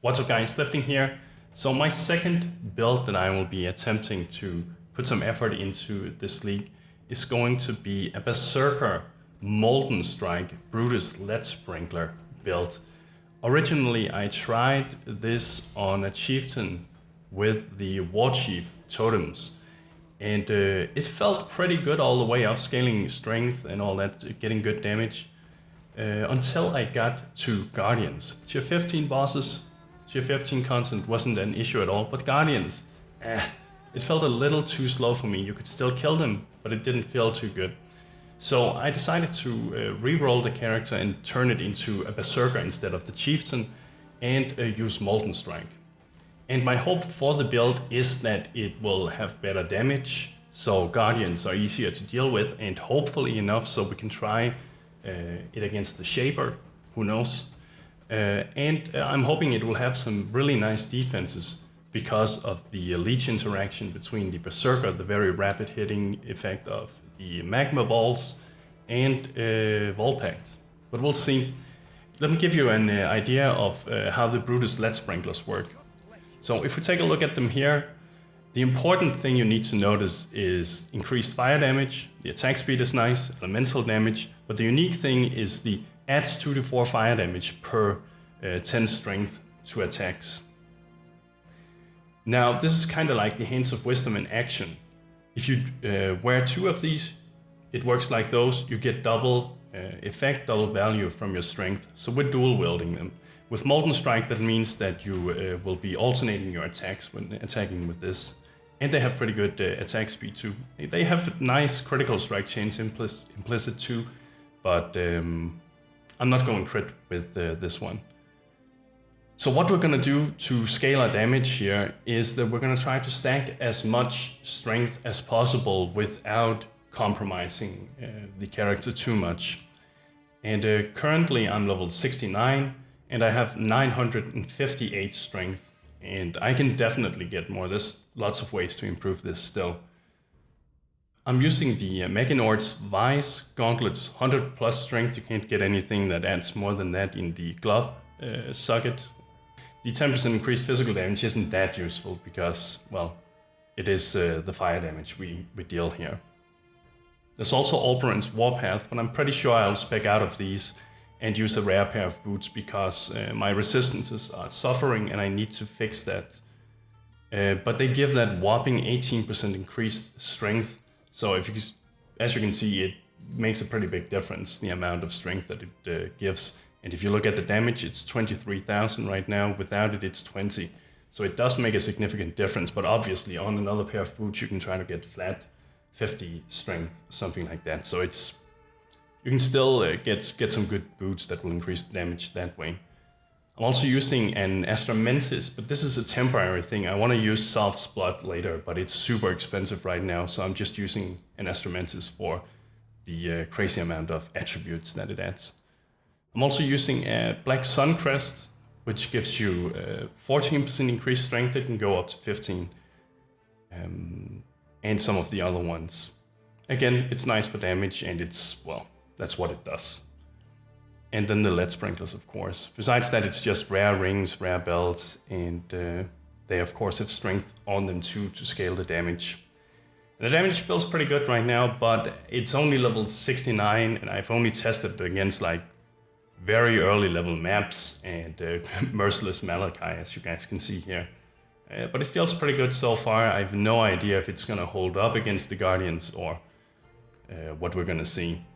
What's up guys, Lifting here. So my second build that I will be attempting to put some effort into this league is going to be a Berserker Molten Strike Brutus Lead Sprinkler build. Originally I tried this on a chieftain with the War Chief totems, and it felt pretty good all the way up, scaling strength and all that, getting good damage. Until I got to Guardians. Tier 15 bosses, Tier 15 constant wasn't an issue at all, but Guardians, it felt a little too slow for me. You could still kill them, but it didn't feel too good. So I decided to re-roll the character and turn it into a Berserker instead of the Chieftain, and use Molten Strike. And my hope for the build is that it will have better damage, so Guardians are easier to deal with, and hopefully enough so we can try it against the Shaper, who knows. I'm hoping it will have some really nice defenses because of the leech interaction between the Berserker, the very rapid hitting effect of the Magma Balls, and Volpact. But we'll see. Let me give you an idea of how the Brutus Lead Sprinklers work. So if we take a look at them here, the important thing you need to notice is increased fire damage. The attack speed is nice, elemental damage, but the unique thing is the adds 2 to 4 fire damage per 10 strength to attacks. Now this is kind of like the Hands of Wisdom in action. If you wear 2 of these, it works like those. You get double effect, double value from your strength. So we're dual wielding them. With Molten Strike, that means that you will be alternating your attacks when attacking with this. And they have pretty good attack speed too. They have nice critical strike chains implicit too, but I'm not going crit with this one. So what we're gonna do to scale our damage here is that we're gonna try to stack as much strength as possible without compromising the character too much. And currently I'm level 69 and I have 958 strength. And I can definitely get more. There's lots of ways to improve this still. I'm using the Meganord's Vice Gauntlets, 100 plus strength. You can't get anything that adds more than that in the glove socket. The 10% increased physical damage isn't that useful because, well, it is the fire damage we deal here. There's also Oberyn's Warpath, but I'm pretty sure I'll spec out of these and use a rare pair of boots because my resistances are suffering and I need to fix that. But they give that whopping 18% increased strength. So if you, as you can see, it makes a pretty big difference, the amount of strength that it gives. And if you look at the damage, it's 23,000 right now. Without it, it's 20. So it does make a significant difference, but obviously on another pair of boots, you can try to get flat 50 strength, something like that. So you can still get some good boots that will increase damage that way. I'm also using an Ascendancy, but this is a temporary thing. I want to use Self's Blood later, but it's super expensive right now, so I'm just using an Ascendancy for the crazy amount of attributes that it adds. I'm also using a Black Suncrest, which gives you 14% increased strength. It can go up to 15, and some of the other ones. Again, it's nice for damage, and it's, well, that's what it does. And then the lead sprinklers, of course. Besides that, it's just rare rings, rare belts, and they of course have strength on them too to scale the damage. The damage feels pretty good right now, but it's only level 69, and I've only tested it against like very early level maps and Merciless Malachi, as you guys can see here. But it feels pretty good so far. I have no idea if it's gonna hold up against the Guardians or what we're gonna see.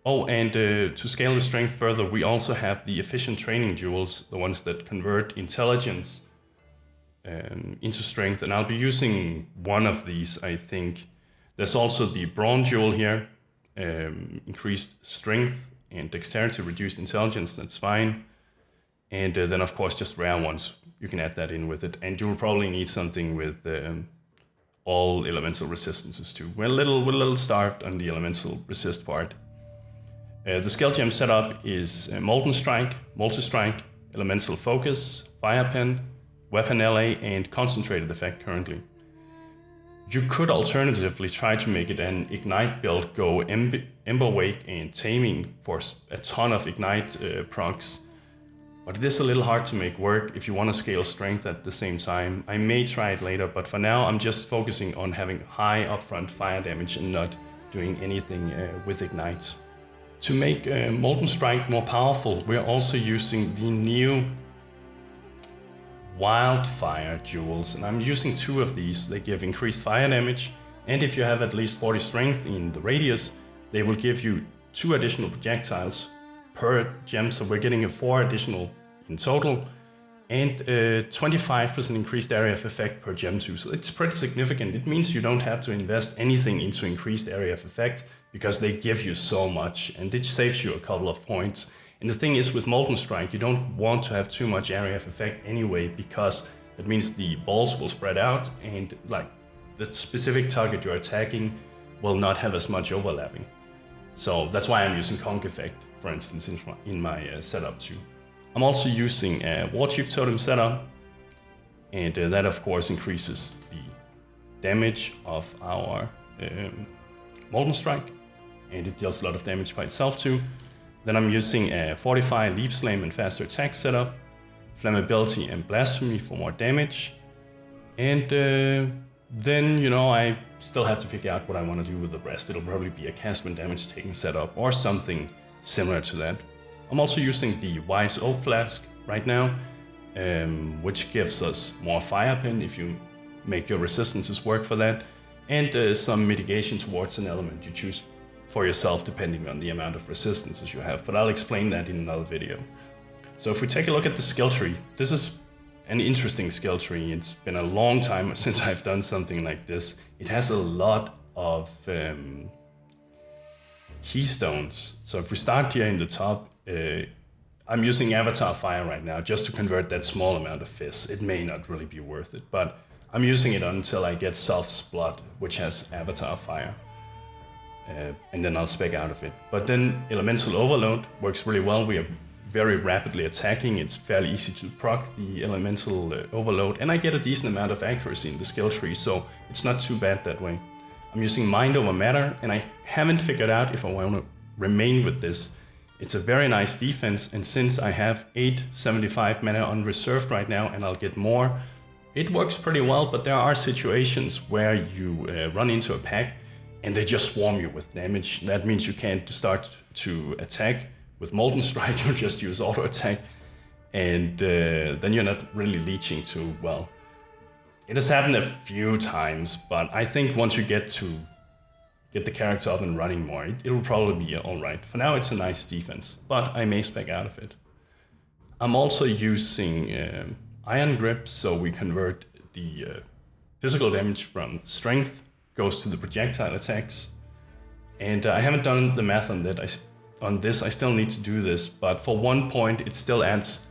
Oh, and to scale the strength further, we also have the efficient training jewels, the ones that convert intelligence into strength, and I'll be using one of these, I think. There's also the Brawn jewel here, increased strength and dexterity, reduced intelligence, that's fine. And then of course just rare ones, you can add that in with it, and you'll probably need something with all elemental resistances too. We're a little starved on the elemental resist part. The skill gem setup is Molten Strike, Multi-Strike, Elemental Focus, Fire Pen, Weapon LA, and Concentrated Effect currently. You could alternatively try to make it an Ignite build, go Ember Wake and Taming for a ton of Ignite procs. But it is a little hard to make work if you want to scale strength at the same time. I may try it later, but for now I'm just focusing on having high upfront fire damage and not doing anything with ignites. To make Molten Strike more powerful, we're also using the new Wildfire jewels, and I'm using 2 of these. They give increased fire damage, and if you have at least 40 strength in the radius, they will give you 2 additional projectiles per gem, so we're getting a 4 additional in total, and 25% increased area of effect per gem too. So it's pretty significant. It means you don't have to invest anything into increased area of effect because they give you so much, and it saves you a couple of points. And the thing is, with Molten Strike, you don't want to have too much area of effect anyway, because that means the balls will spread out and like the specific target you're attacking will not have as much overlapping. So that's why I'm using Conk Effect, for instance, in my setup too. I'm also using a War Chief Totem setup, and that of course increases the damage of our Molten Strike, and it deals a lot of damage by itself too. Then I'm using a Fortify, Leap Slam and Faster Attack setup, Flammability and Blasphemy for more damage, and then, you know, I still have to figure out what I want to do with the rest. It'll probably be a cast when damage taking setup or something similar to that. I'm also using the Wise Oak Flask right now, which gives us more fire pin if you make your resistances work for that, and some mitigation towards an element you choose for yourself depending on the amount of resistances you have, but I'll explain that in another video. So if we take a look at the skill tree, this is an interesting skill tree. It's been a long time since I've done something like this. It has a lot of keystones. So if we start here in the top, I'm using Avatar Fire right now just to convert that small amount of Fizz. It may not really be worth it, but I'm using it until I get Self's Blood, which has Avatar Fire. And then I'll spec out of it. But then Elemental Overload works really well. We are very rapidly attacking. It's fairly easy to proc the Elemental Overload, and I get a decent amount of accuracy in the skill tree, so it's not too bad that way. I'm using Mind Over Matter, and I haven't figured out if I want to remain with this. It's a very nice defense, and since I have 875 mana unreserved right now, and I'll get more, it works pretty well. But there are situations where you run into a pack and they just swarm you with damage. That means you can't start to attack with Molten Strike, you just use auto attack, and then you're not really leeching too well. It has happened a few times, but I think once you get the character up and running more, it'll probably be alright. For now it's a nice defense, but I may spec out of it. I'm also using Iron Grip, so we convert the physical damage from strength goes to the projectile attacks, and I haven't done the math on that. On this, I still need to do this, but for 1 point it still adds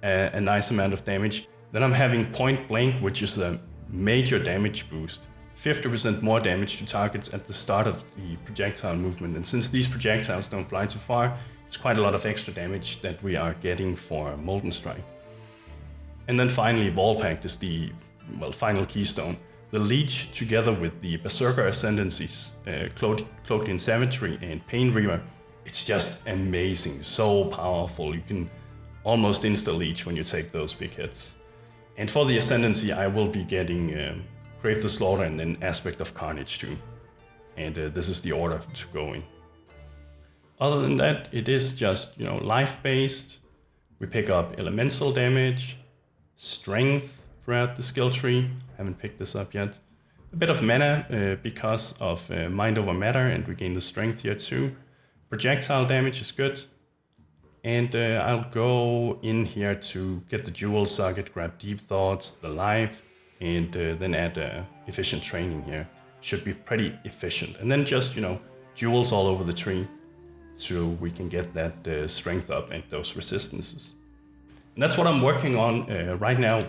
a nice amount of damage. Then I'm having Point Blank, which is a major damage boost. 50% more damage to targets at the start of the projectile movement, and since these projectiles don't fly too far, it's quite a lot of extra damage that we are getting for Molten Strike. And then finally, Volpact is the final keystone. The Leech, together with the Berserker Ascendancies, Cloaked Savagery and Pain Reaver, it's just amazing, so powerful. You can almost insta-leech when you take those big hits. And for the Ascendancy, I will be getting Crave the Slaughter and then Aspect of Carnage too. And this is the order to go in. Other than that, it is just, you know, life-based. We pick up elemental damage, strength throughout the skill tree. I haven't picked this up yet. A bit of mana because of Mind Over Matter, and we gain the strength here too. Projectile damage is good. And I'll go in here to get the Jewel Socket, grab Deep Thoughts, the Life, and then add Efficient Training here. Should be pretty efficient. And then just, you know, jewels all over the tree so we can get that strength up and those resistances. And that's what I'm working on right now.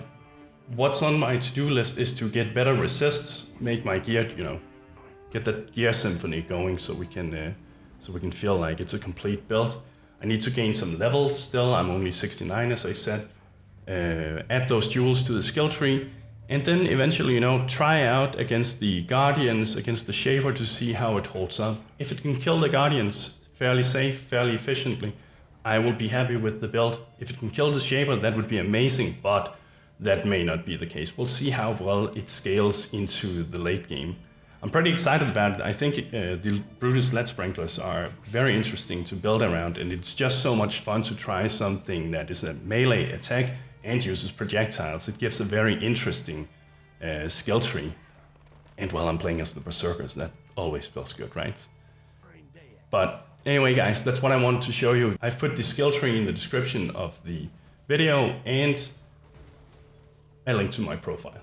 What's on my to-do list is to get better resists, make my gear, you know, get that gear symphony going so we can feel like it's a complete build. I need to gain some levels still. I'm only 69, as I said. Add those jewels to the skill tree, and then eventually, you know, try out against the Guardians, against the Shaper to see how it holds up. If it can kill the Guardians fairly safe, fairly efficiently, I will be happy with the build. If it can kill the Shaper, that would be amazing, but that may not be the case. We'll see how well it scales into the late game. I'm pretty excited about it. I think the Brutus Lead Sprinklers are very interesting to build around, and it's just so much fun to try something that is a melee attack and uses projectiles. It gives a very interesting skill tree. And while I'm playing as the Berserkers, that always feels good, right? But anyway, guys, that's what I wanted to show you. I've put the skill tree in the description of the video and a link to my profile.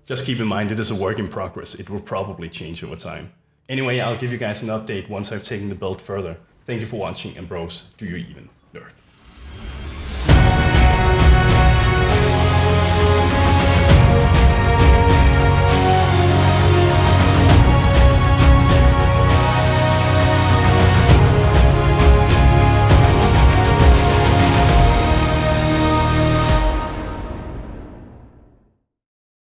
Just keep in mind, it is a work in progress. It will probably change over time. Anyway, I'll give you guys an update once I've taken the build further. Thank you for watching, and bros, do you even nerd?